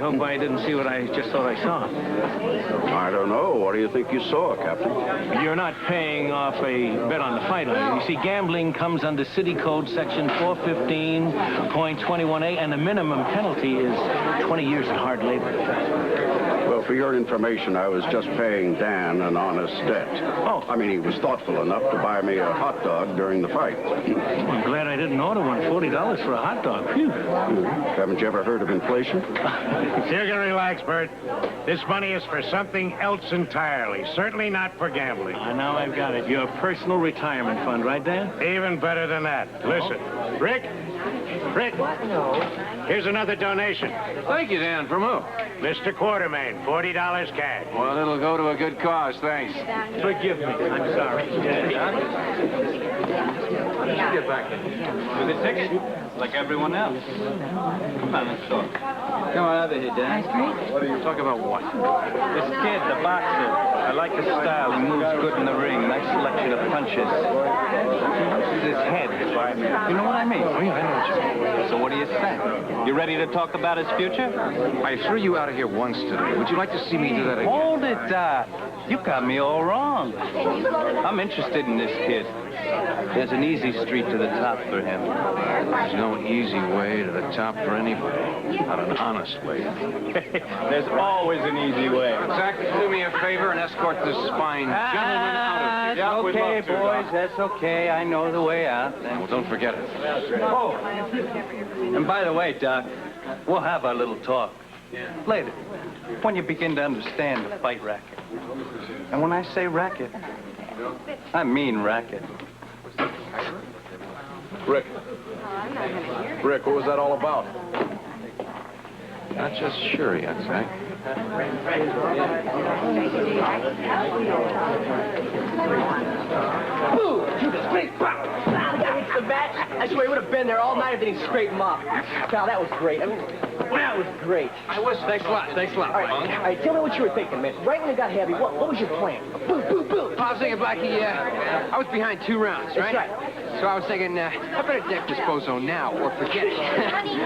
hope I didn't see what I just thought I saw. I don't know. What do you think you saw, Captain? You're not paying off a bet on the fight, are you? You see, gambling comes under City Code Section 415.21A, and the minimum penalty is 20 years of hard labor. Well, for your information, I was just paying Dan an honest debt. Oh. I mean, he was thoughtful enough to buy me a hot dog during the fight. I'm glad I didn't order one. $40 for a hot dog. Phew. Haven't you ever heard of inflation? You can relax, Bert. This money is for something else entirely. Certainly not for gambling. Now I've got it. Your personal retirement fund, right, Dan? Even better than that. Listen, Rick, What? No. here's another donation. Thank you, Dan. From who? Mr. Quartermain, $40 cash. Well, it'll go to a good cause, thanks. Forgive me. I'm sorry. Let's get back in. With a ticket? Like everyone else. Come on, let's talk. Come on over here, Dan. What are you talking about? What? This kid, the boxer. I like his style. He moves good in the ring. Nice selection of punches. This is his head. You know what I mean? Oh, yeah, I know what you mean. So what do you say? You ready to talk about his future? I threw you out of here once today. Would you like to see me do that again? Hold it, Doc. You got me all wrong. I'm interested in this kid. There's an easy street to the top for him. There's no easy way to the top for anybody. Not an honest way. There's always an easy way. Zach, do me a favor and escort this fine gentleman out of here. That's okay, boys. That's okay. I know the way out. Well, don't forget it. Oh, and by the way, Doc, we'll have our little talk later, when you begin to understand the fight racket. And when I say racket, I mean racket. Rick, what was that all about? Not just sure yet, Zach. Boo! Straight pop! The match, I swear he would have been there all night if they didn't scrape him up. Pal, that was great. I mean, that was great. Thanks a lot. All right, tell me what you were thinking, man. Right when it got heavy, what was your plan? Boo, boo, boo! I was thinking, Blackie, I was behind 2 rounds, right? That's right. So I was thinking, I better deck Disposo now or forget it. Honey,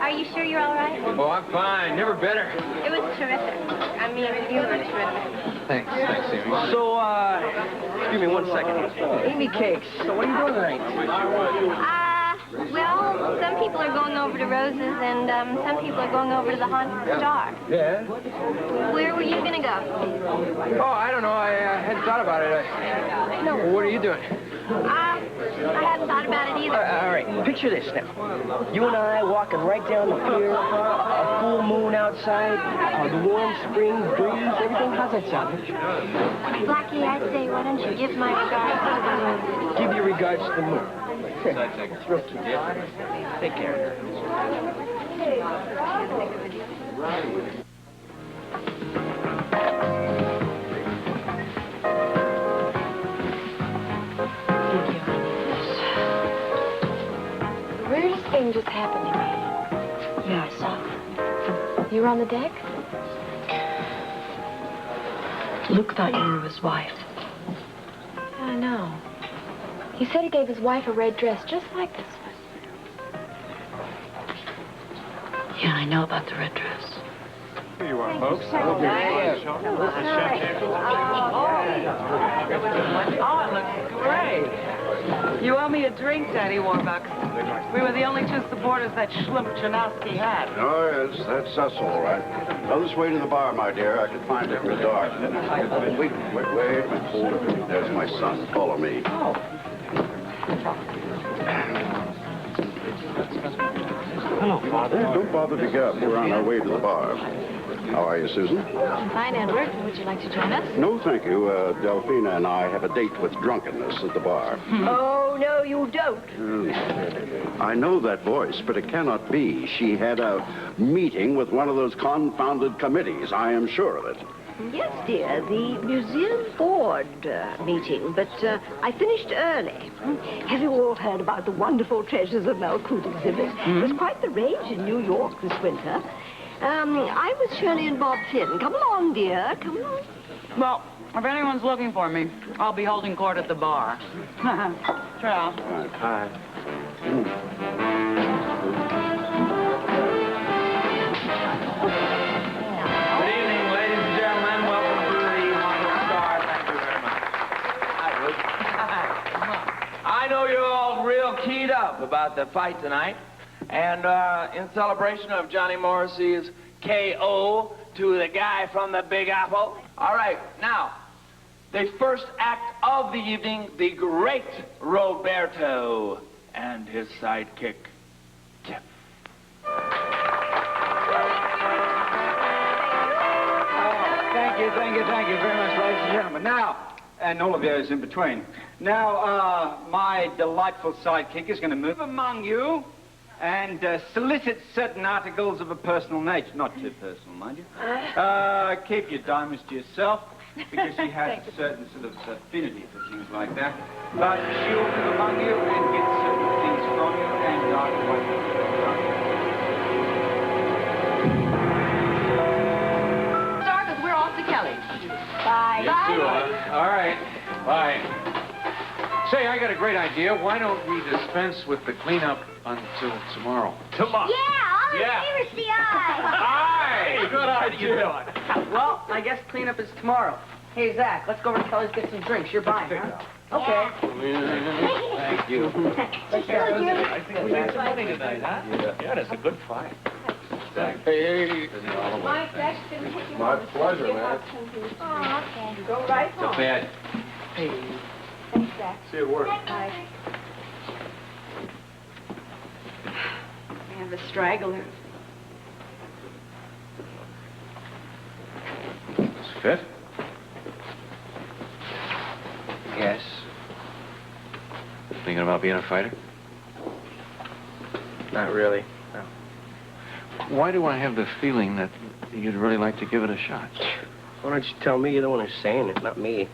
are you sure you're all right? Oh, I'm fine. Never better. It was terrific. I mean, you were terrific. Thanks, Amy. So, excuse me 1 second. Amy Cakes, so what are you doing tonight? Well, some people are going over to Rose's, and some people are going over to the Haunted Star. Yeah? Where were you going to go? Oh, I don't know. I hadn't thought about it. No. What are you doing? I hadn't thought about it either. All right, picture this now. You and I walking right down the pier, a full moon outside, the warm spring breeze, everything. How's that sound? Blackie, I'd say, why don't you give my regards to the moon? Give your regards to the moon. It's real cute. Take care. The weirdest thing just happened to me. Yeah, I saw. You were on the deck? Luke thought you were his wife. I know. He said he gave his wife a red dress just like this one. Yeah, I know about the red dress. Here you are, folks. Oh, it looks great. You owe me a drink, Daddy Warbucks. We were the only 2 supporters that Schlimp Chanowski had. Oh, yes, that's us, all right. Go this way to the bar, my dear. I can find it in the dark. Wait. There's my son. Follow me. Hello, Father. Don't bother to get up. We're on our way to the bar. How are you, Susan? I'm fine, Edward. Would you like to join us? No, thank you. Delphina and I have a date with drunkenness at the bar. Oh, no, you don't. I know that voice, but it cannot be. She had a meeting with one of those confounded committees. I am sure of it. Yes, dear, the museum board meeting, but I finished early. Have you all heard about the wonderful treasures of Malkuth exhibit? It was quite the rage in New York this winter. I'm with Shirley and Bob Finn. Come along, dear. Come along. Well, if anyone's looking for me, I'll be holding court at the bar. Ciao. Hi. about the fight tonight. And in celebration of Johnny Morrissey's KO to the guy from the Big Apple. All right, now, the first act of the evening, the great Roberto and his sidekick, Tiff. Thank you very much, ladies and gentlemen. Now, and all of those in between. Now, my delightful sidekick is going to move among you and solicit certain articles of a personal nature. Not too personal, mind you. Keep your diamonds to yourself, because she has a certain sort of affinity for things like that. But she'll move among you and get certain things from you, and Start, 'cause we're off to Kelly. Bye. You too, all right. Bye. Say, I got a great idea. Why don't we dispense with the cleanup until tomorrow? Tomorrow? Yeah, all in favor, Aye! Good idea. Well, I guess cleanup is tomorrow. Hey, Zach, let's go over to Kelly's, get some drinks. You're buying, huh? Okay. Thank you. I think we made some money tonight, huh? Yeah, that's a good fight. Hey. Mike, that's going to take you My home. pleasure, man. Oh, okay. Go right home. Not bad. Thanks, Zach. See you at work. Bye. We have a straggler. Fit? Yes. Thinking about being a fighter? Not really. No. Why do I have the feeling that you'd really like to give it a shot? Why don't you tell me? You're the one who's saying it, not me.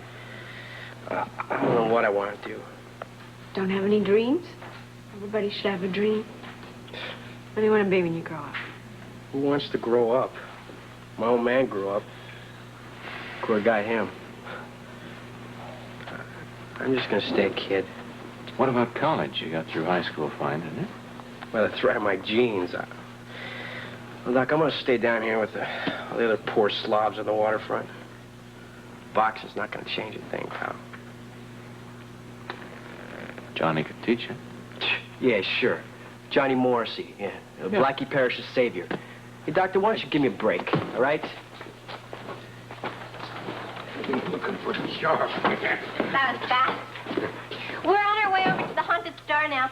I don't know what I want to do. Don't have any dreams? Everybody should have a dream. What do you want to be when you grow up? Who wants to grow up? My old man grew up. Poor guy, him. I'm just going to stay a kid. What about college? You got through high school fine, didn't you? Well, that's right, my genes. Well, Doc, I'm going to stay down here with all the other poor slobs on the waterfront. Boxing's not going to change a thing, pal. Johnny could teach you. Yeah, sure. Johnny Morrissey, yeah. Blackie Parrish's savior. Hey, Doctor, why don't you give me a break, all right? Looking pretty sharp. That was fast. We're on our way over to the haunted star now.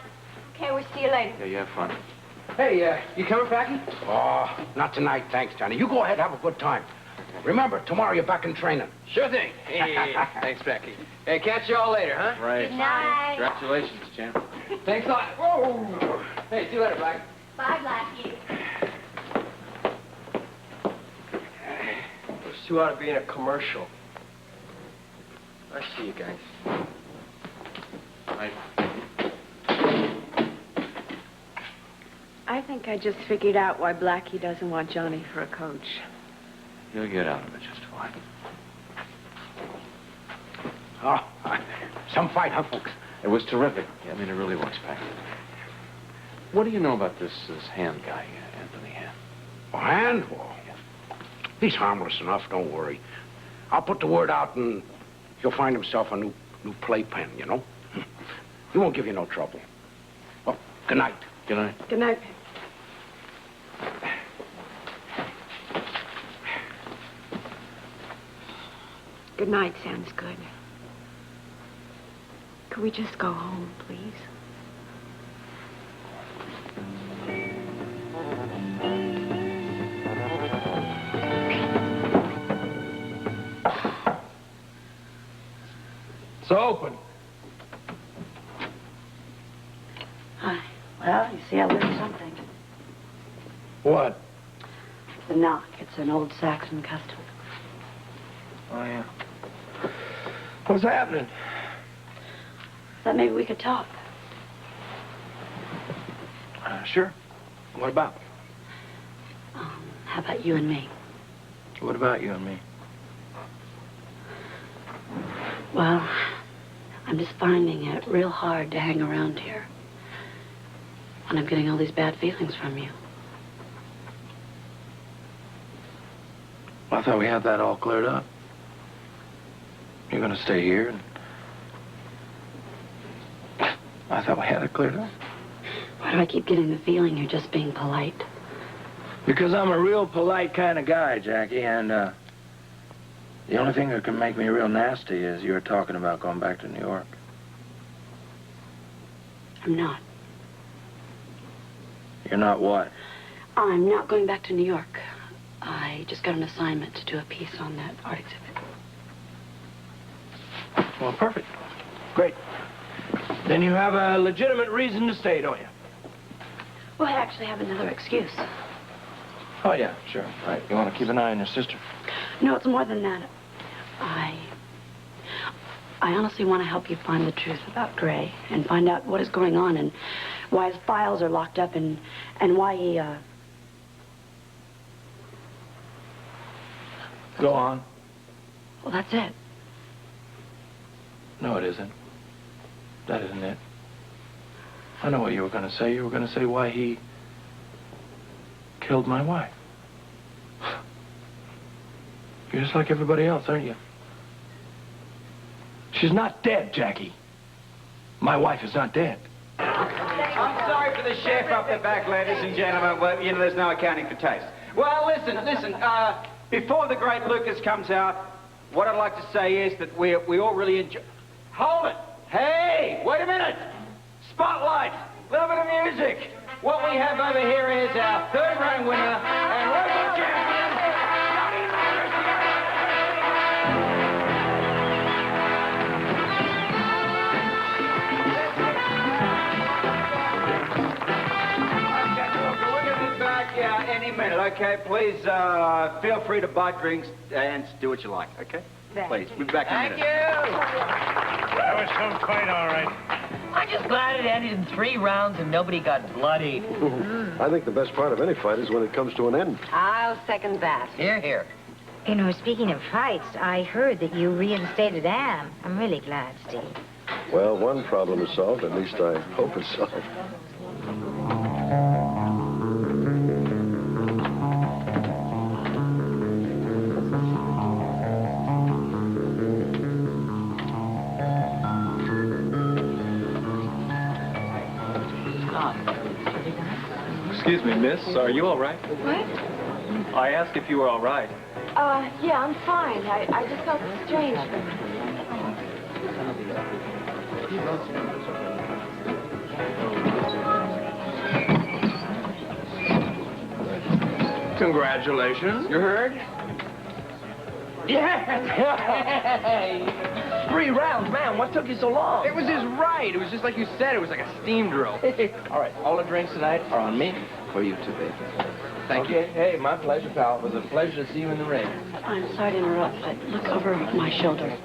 Okay, we'll see you later. Yeah, you have fun. Hey, you coming, Blackie? Oh, not tonight, thanks, Johnny. You go ahead, have a good time. Remember, tomorrow you're back in training. Sure thing. Hey, thanks, Blackie. Hey, catch you all later, huh? Right. Good night. Congratulations, champ. Thanks a lot. Whoa. Hey, see you later, Blackie. Bye, Blackie. Those two ought to be in a commercial. I see you guys. Right. I think I just figured out why Blackie doesn't want Johnny for a coach. You'll get out of it just fine. Oh, some fight, huh, folks? It was terrific. Yeah, I mean, it really was, Pack. What do you know about this Hand guy, Anthony Hand? Oh, Hand? Oh, he's harmless enough, don't worry. I'll put the word out and he'll find himself a new playpen, you know? He won't give you no trouble. Well, good night. Good night. Good night. Good night sounds good. Could we just go home, please? It's open. Hi. Well, you see, I learned something. What? The knock. It's an old Saxon custom. Oh, yeah. What's happening? Thought maybe we could talk. Sure. What about? How about you and me? What about you and me? Well, I'm just finding it real hard to hang around here. And I'm getting all these bad feelings from you. I thought we had that all cleared up. You're gonna stay here, and I thought we had it cleared up. Why do I keep getting the feeling you're just being polite? Because I'm a real polite kind of guy, Jackie, and the only thing that can make me real nasty is you're talking about going back to New York. I'm not. You're not what? I'm not going back to New York. I just got an assignment to do a piece on that art exhibit. Well, perfect. Great. Then you have a legitimate reason to stay, don't you? Well, I actually have another excuse. Oh, yeah, sure. Right. You want to keep an eye on your sister? No, it's more than that. I honestly want to help you find the truth about Gray and find out what is going on and why his files are locked up and why he, Go on. Well, that's it. No, it isn't. That isn't it. I know what you were going to say. You were going to say why he killed my wife. You're just like everybody else, aren't you? She's not dead, Jackie. My wife is not dead. I'm sorry for the chef up the back, ladies and gentlemen. Well, you know, there's no accounting for taste. Well, listen. Before the great Lucas comes out, what I'd like to say is that we all really enjoy... Hold it! Hey, wait a minute! Spotlight! A little bit of music! What we have over here is our third-round winner and local champion, Johnny any minute, okay? Please feel free to buy drinks and do what you like, okay? Please, we'll be back in a minute. Thank you. That was some fight, all right. I'm just glad it ended in 3 rounds and nobody got bloodied. I think the best part of any fight is when it comes to an end. I'll second that. Here, here. You know, speaking of fights, I heard that you reinstated Anne. I'm really glad, Steve. Well, one problem is solved. At least I hope it's solved. Excuse me, miss. Are you all right? What? I asked if you were all right. Yeah, I'm fine. I just felt strange. Congratulations. You heard? Yes! 3 rounds, man. What took you so long? It was just right. It was just like you said. It was like a steam drill. All right, all the drinks tonight are on me. For you too, baby. Thank you. Hey, my pleasure, pal. It was a pleasure to see you in the ring. I'm sorry to interrupt, but look over my shoulder.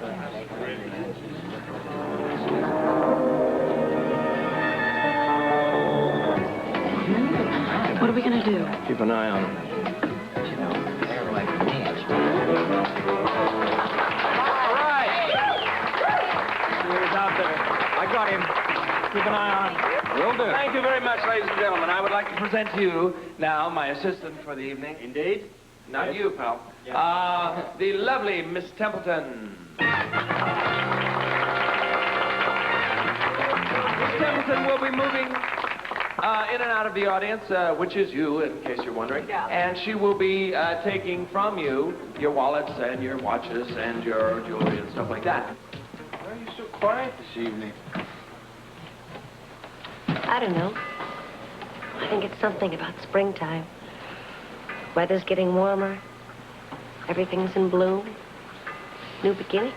What are we going to do? Keep an eye on him. All right. He was out there. I got him. Keep an eye on him. Will do. Thank you very much, ladies and gentlemen. I would like to present to you now my assistant for the evening. Indeed. Not you, pal. The lovely Miss Templeton. Miss Templeton will be moving in and out of the audience, which is you, in case you're wondering. Yeah. And she will be taking from you your wallets and your watches and your jewelry and stuff like that. Why are you so quiet this evening? I don't know. I think it's something about springtime. Weather's getting warmer. Everything's in bloom. New beginnings.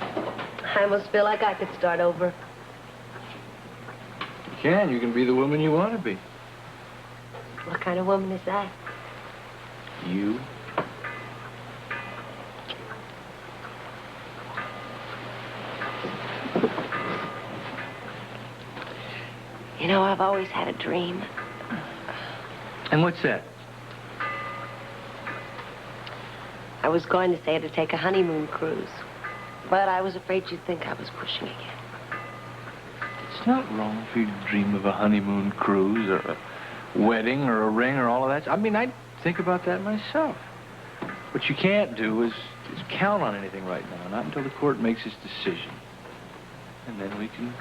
I almost feel like I could start over. You can. You can be the woman you want to be. What kind of woman is that? You. You know, I've always had a dream. And what's that? I was going to say to take a honeymoon cruise, but I was afraid you'd think I was pushing again. It's not wrong if you dream of a honeymoon cruise or a wedding or a ring or all of that. I mean, I think about that myself. What you can't do is count on anything right now, not until the court makes its decision. And then we can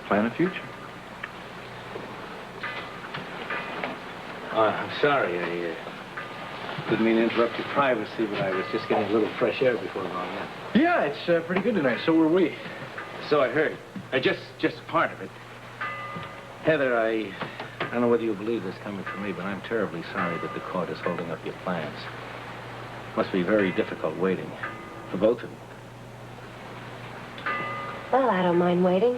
plan a future. I'm sorry. I didn't mean to interrupt your privacy, but I was just getting a little fresh air before going in. Yeah, it's pretty good tonight. So were we. So I heard. Just part of it. Heather, I don't know whether you believe this coming from me, but I'm terribly sorry that the court is holding up your plans. Must be very difficult waiting for both of you. Well, I don't mind waiting.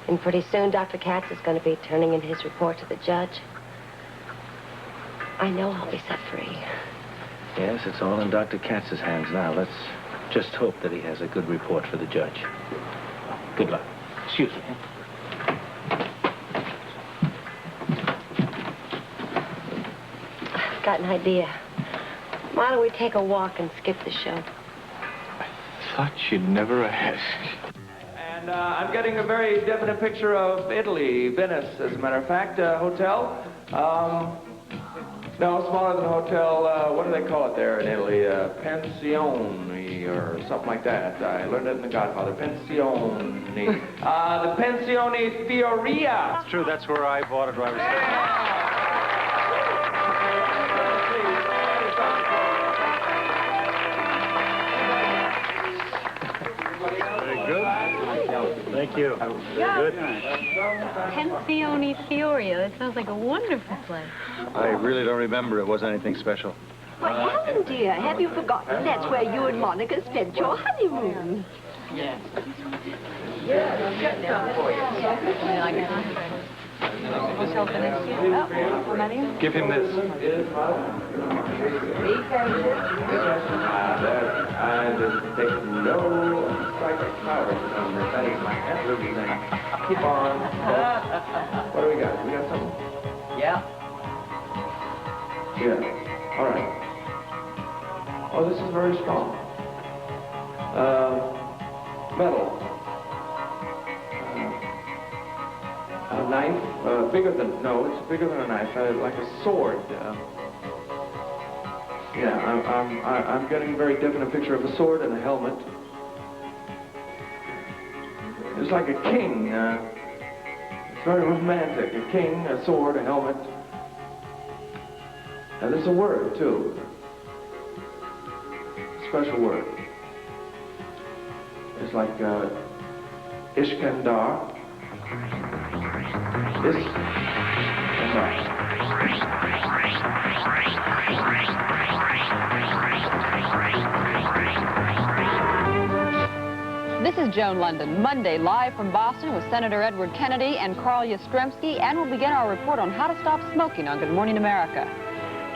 And pretty soon, Dr. Katz is going to be turning in his report to the judge. I know I'll be set free. Yes, it's all in Dr. Katz's hands now. Let's just hope that he has a good report for the judge. Good luck. Excuse me. I've got an idea. Why don't we take a walk and skip the show? Thought you'd never ask. And I'm getting a very definite picture of Italy, Venice, as a matter of fact, hotel. No, smaller than a hotel. What do they call it there in Italy? Pensione or something like that. I learned it in The Godfather. Pensione. The Pensione Fioria. It's true. That's where I bought it. Where I was Thank you. Good. Pensione Fioria. That sounds like a wonderful place. I really don't remember it was anything special. Well, Helen, dear, have you forgotten that's where you and Monica spent your honeymoon? Yes. Give him this. I just take no psychic powers on this. That is my absolute thing. Keep on. What do we got? We got something? Yeah. Yeah. All right. Oh, this is very strong. Metal. A knife, bigger than, no, it's bigger than a knife, like a sword. Yeah, I'm getting a very definite picture of a sword and a helmet. It's like a king. It's very romantic. A king, a sword, a helmet. And there's a word, too. A special word. It's like Iskandar. This is Joan London, Monday, live from Boston with Senator Edward Kennedy and Carl Yastrzemski, and we'll begin our report on how to stop smoking on Good Morning America.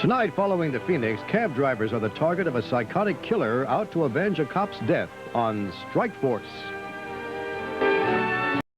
Tonight, following the Phoenix, cab drivers are the target of a psychotic killer out to avenge a cop's death on Strike Force.